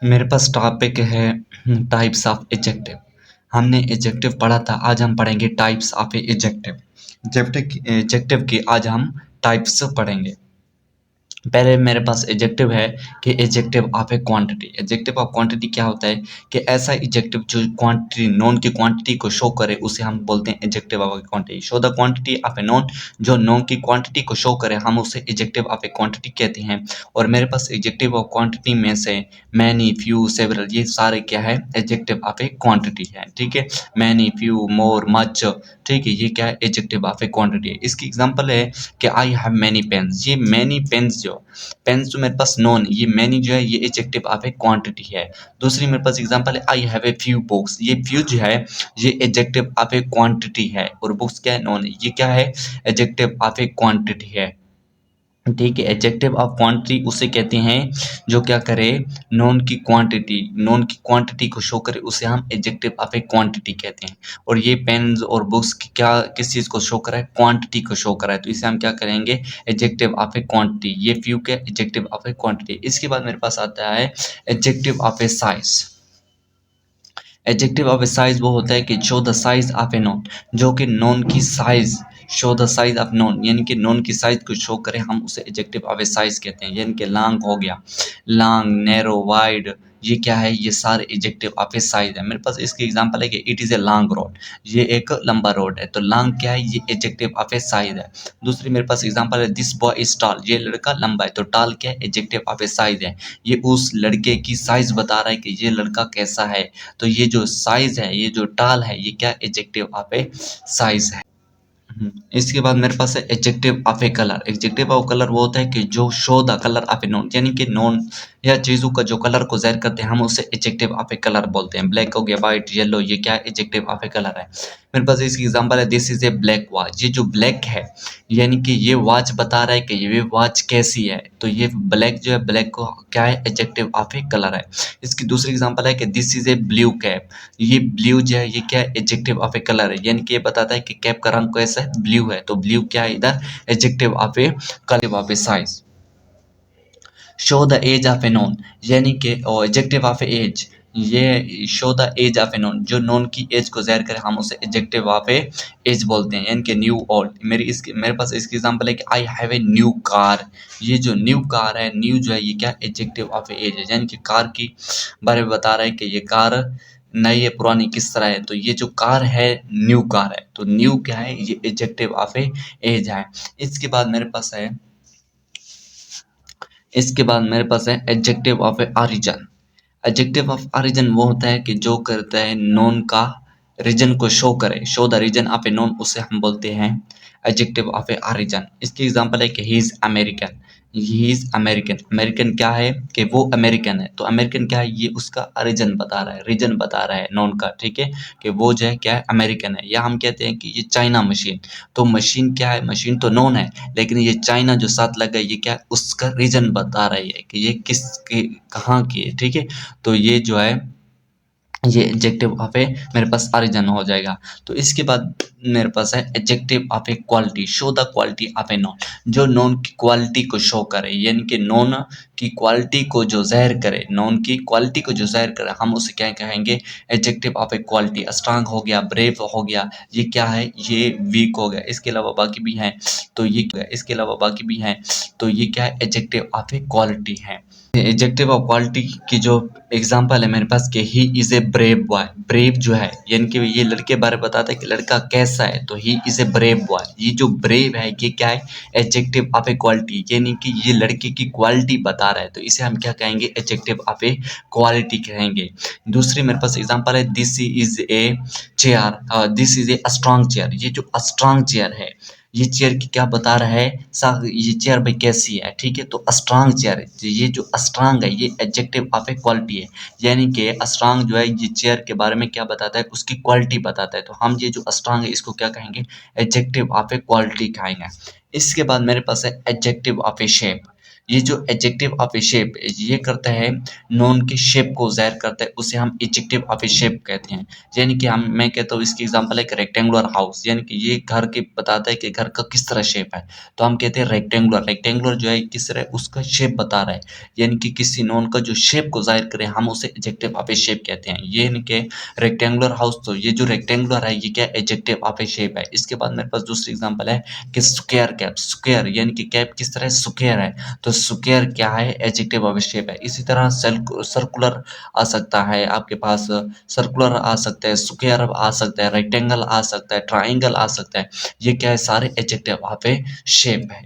मेरे पास टॉपिक है types of adjective. हमने एडजेक्टिव पढ़ा था, आज हम पढ़ेंगे टाइप्स ऑफ एडजेक्टिव। एडजेक्टिव के आज हम टाइप्स पढ़ेंगे। पहले मेरे पास एडजेक्टिव है कि adjective of A quantity. Adjective of quantity क्या होता है कि ऐसा एडजेक्टिव जो क्वांटिटी नोन की क्वांटिटी को शो करे उसे हम बोलते हैं adjective of A quantity. Show the quantity of a noun, जो नोन की क्वांटिटी को शो करे हम उसे एडजेक्टिव ऑफ ए क्वांटिटी कहते हैं। और मेरे पास एडजेक्टिव ऑफ क्वांटिटी में से मैनी, फ्यू, सेवरल, ये सारे क्या है एडजेक्टिव ऑफ ए क्वांटिटी है। ठीक है, मैनी, फ्यू, मोर, मच, ठीक है, ये क्या है एडजेक्टिव ऑफ ए क्वांटिटी है। इसकी एग्जांपल है कि आई हैव मैनी पेन्स। ये मैनी पेन्स जो पेन्स जो मेरे पास नॉन, ये मैनी जो है ये एडजेक्टिव ऑफ ए क्वांटिटी है। दूसरी मेरे पास एग्जांपल है I have a few books. ये फ्यू जो है ये एडजेक्टिव ऑफ ए क्वांटिटी है और बुक्स क्या है नॉन, ये क्या है एडजेक्टिव ऑफ ए क्वांटिटी है। ठीक है, एडजेक्टिव ऑफ क्वांटिटी उसे कहते हैं जो क्या करे नोन की क्वांटिटी को शो करे उसे हम एडजेक्टिव ऑफ ए क्वांटिटी कहते हैं। और ये पेन्स और बुक्स की क्या किस चीज़ को शो करा है, क्वांटिटी को शो करा है, तो इसे हम क्या करेंगे एडजेक्टिव ऑफ ए क्वांटिटी। ये फ्यू के एडजेक्टिव ऑफ ए क्वांटिटी। इसके बाद मेरे पास आता है adjective of a size. Adjective of a size वो होता है कि show the size of a noun, जो कि नोन की size, show the size of known यानी कि नोन की साइज को शो करे हम उसे एडजेक्टिव ऑफ ए साइज कहते हैं। यानी कि लॉन्ग हो गया, लॉन्ग, नैरो, वाइड, ये क्या है ये सारे एडजेक्टिव ऑफ ए साइज है। मेरे पास इसकी एग्जांपल है कि it is a long road, ये एक लंबा रोड है, तो लॉन्ग क्या है ये एडजेक्टिव ऑफ ए साइज है। दूसरी मेरे पास एग्जांपल है दिस बॉय इज टॉल, ये लड़का लंबा है, तो टॉल क्या है एडजेक्टिव ऑफ ए साइज है। ये उस लड़के की साइज बता रहा है कि ये लड़का कैसा है, तो ये जो साइज है, ये जो टाल है, ये क्या एडजेक्टिव ऑफ ए साइज है। इसके बाद मेरे पास है adjective of a colour. Adjective of colour वो होता है कि जो show the colour of a noun, यानी कि नोन या चीज़ों का जो कलर को ज़ाहिर करते हैं हम उसे एडजेक्टिव ऑफ ए कलर बोलते हैं। ब्लैक हो गया, वाइट, येलो, ये क्या एडजेक्टिव ऑफ ए कलर है। मेरे पास इसकी एग्जांपल है this is a black watch. ये जो ब्लैक है यानी कि ये वॉच बता रहा है कि ये वॉच कैसी है, तो ये ब्लैक जो है ब्लैक को क्या है एडजेक्टिव ऑफ ए कलर है। इसकी दूसरी एग्जांपल है कि this is a blue cap. ये ब्लू जो है ये क्या है एडजेक्टिव ऑफ ए कलर है, यानी कि ये बताता है कि कैप का रंग कैसा है ब्लू है, तो ब्लू क्या है इधर adjective of a colour of a size. Show the age of a noun, यानी कि एडजेक्टिव ऑफ एज, ये show the age of a noun, जो नोन की एज को ज़ाहिर करे हम उसे एडजेक्टिव ऑफ ए एज बोलते हैं। यानी कि न्यू ओल्ड, मेरे पास इसकी एग्जांपल है कि I have a new car. ये जो न्यू कार है, न्यू जो है ये क्या एडजेक्टिव ऑफ ए एज है, यानी कि कार की बारे में बता रहा है कि ये कार नई है पुरानी किस तरह है, तो ये जो कार है न्यू कार है, तो न्यू क्या है ये एडजेक्टिव ऑफ ए एज है। इसके बाद मेरे पास है adjective of a origin. Adjective of origin वो होता है कि जो करता है नोन का रीजन को शो करे, show the reason of a noun, उसे हम बोलते हैं एडजेक्टिव ऑफ ए ऑरिजिन। इसकी एग्जांपल है कि he is American. He is American, American क्या है कि वो अमेरिकन है, तो अमेरिकन क्या है ये उसका ओरिजिन बता रहा है, रीजन बता रहा है नोन का। ठीक है, कि वो जो है क्या है अमेरिकन है। या हम कहते हैं कि ये चाइना मशीन, तो मशीन क्या है, मशीन तो नोन है, लेकिन ये चाइना जो साथ लगा ये क्या है उसका रीजन बता रही है कि ये किस के कहाँ की है। ठीक है, तो ये जो है ये एडजेक्टिव ऑफ ए मेरे पास ओरिजिन हो जाएगा। तो इसके बाद मेरे पास है adjective of A quality. Show the quality of a noun, जो नोन की क्वालिटी को शो करे, यानी कि नोन की क्वालिटी को जो ज़ाहिर करे, नोन की क्वालिटी को जो ज़ाहिर करे हम उसे क्या कहेंगे adjective of A quality. Strong हो गया, ब्रेव हो गया, ये क्या है ये वीक हो गया, इसके अलावा बाकी भी हैं, तो ये इसके अलावा बाकी भी हैं, तो ये क्या है एडजेक्टिव ऑफ ए क्वालिटी है। एडजेक्टिव ऑफ क्वालिटी की जो एग्जांपल है मेरे पास कि he is a brave boy. Brave जो है यानी कि ये लड़के बारे में बताता है कि लड़का कैसा है, तो he is a brave boy. ये जो ब्रेव है ये क्या है एडजेक्टिव ऑफ ए क्वालिटी, यानी कि ये लड़के की क्वालिटी बता रहा है, तो इसे हम क्या कहेंगे एडजेक्टिव ऑफ ए क्वालिटी कहेंगे। दूसरी मेरे पास एग्जांपल है this is a chair, this is a strong chair. ये जो स्ट्रांग चेयर है ये चेयर की क्या बता रहा है ये चेयर भाई कैसी है। ठीक है, तो स्ट्रांग चेयर है, तो ये जो स्ट्रांग है ये एडजेक्टिव ऑफ ए क्वालिटी है, यानी कि स्ट्रांग जो है ये चेयर के बारे में क्या बताता है उसकी क्वालिटी बताता है, तो हम ये जो स्ट्रांग है इसको क्या कहेंगे एडजेक्टिव ऑफ ए क्वालिटी कहेंगे। इसके बाद मेरे पास है एडजेक्टिव ऑफ ए शेप। ये जो एडजेक्टिव ऑफ ए शेप ये करता है, नोन के शेप को ज़ाहिर करता है, उसे हम एडजेक्टिव ऑफ ए शेप कहते हैं। यानी कि हम मैं कहता हूँ इसकी एग्जांपल है एक रेक्टेंगुलर हाउस, यानी कि ये घर के बताता है कि घर का किस तरह शेप है, तो हम कहते हैं रेक्टेंगुलर। रेक्टेंगुलर जो है किस तरह उसका शेप बता रहा है, यानी कि किसी नोन का जो शेप को ज़ाहिर करे हम उसे एडजेक्टिव ऑफ ए शेप कहते हैं। ये यानी कि रेक्टेंगुलर हाउस, तो ये जो रेक्टेंगुलर है ये क्या एडजेक्टिव ऑफ ए शेप है। इसके बाद मेरे पास दूसरी एग्जांपल है कि स्क्वायर कैप। स्क्वायर यानी कि कैप किस तरह स्क्वायर है, तो स्क्वायर क्या है एडजेक्टिव ऑफ ए शेप है। इसी तरह सर्कुलर आ सकता है आपके पास, सर्कुलर आ सकता है, स्क्वायर आ सकता है, रेक्टेंगल आ सकता है, ट्राइंगल आ सकता है। ये क्या है सारे एडजेक्टिव ऑफ ए शेप है।